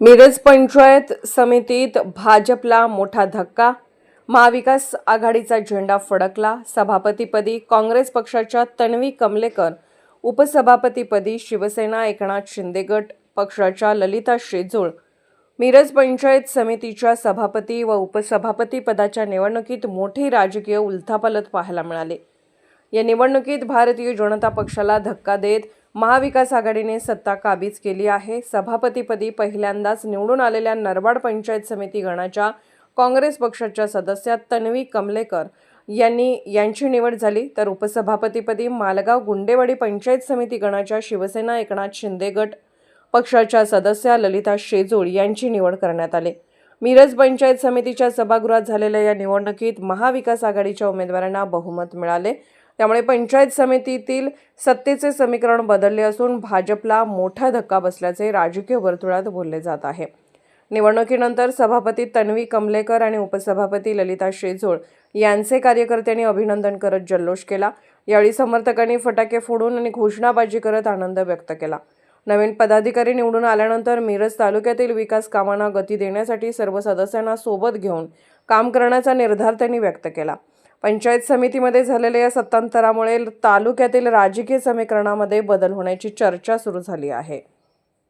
मिरज पंचायत समितीत भाजपला मोठा धक्का। महाविकास आघाडीचा झेंडा फडकला। सभापतीपदी काँग्रेस पक्षाच्या तन्वी कमलेकर, उपसभापतीपदी शिवसेना एकनाथ शिंदे गट पक्षाच्या ललिता शेजूळ। मिरज पंचायत समितीच्या सभापती व उपसभापती पदाच्या निवडणुकीत मोठी राजकीय उलथापालथ पाहायला मिळाली। या निवडणुकीत भारतीय जनता पक्षाला धक्का देत महाविकास आघाडीने सत्ता काबीज केली आहे। सभापतीपदी पहिल्यांदाच निवडून आलेल्या नरवाड पंचायत समिती गणाच्या काँग्रेस पक्षाच्या सदस्या तन्वी कमलेकर यांची निवड झाली, तर उपसभापतीपदी मालगाव गुंडेवाडी पंचायत समिती गणाच्या शिवसेना एकनाथ शिंदे गट पक्षाच्या सदस्या ललिता शेजूळ यांची निवड करण्यात आली। मिरज पंचायत समितीच्या सभागृहात झालेल्या या निवडणुकीत महाविकास आघाडीच्या उमेदवारांना बहुमत मिळाले। त्यामुळे पंचायत समितीतील सत्तेचे समीकरण बदलले असून भाजपला मोठा धक्का बसल्याचे राजकीय वर्तुळात बोलले जात आहे। निवडणुकीनंतर सभापती तन्वी कमलेकर आणि उपसभापती ललिता शेजूळ यांचे कार्यकर्त्यांनी अभिनंदन करत जल्लोष केला। यावेळी समर्थकांनी फटाके फोडून आणि घोषणाबाजी करत आनंद व्यक्त केला। नवीन पदाधिकारी निवडून आल्यानंतर मिरज तालुक्यातील विकास कामांना गती देण्यासाठी सर्व सदस्यांना सोबत घेऊन काम करण्याचा निर्धार त्यांनी व्यक्त केला। पंचायत समितीमध्ये झालेल्या या सत्तांतरामुळे तालुक्यातील राजकीय समीकरणामध्ये बदल होण्याची चर्चा सुरू झाली आहे।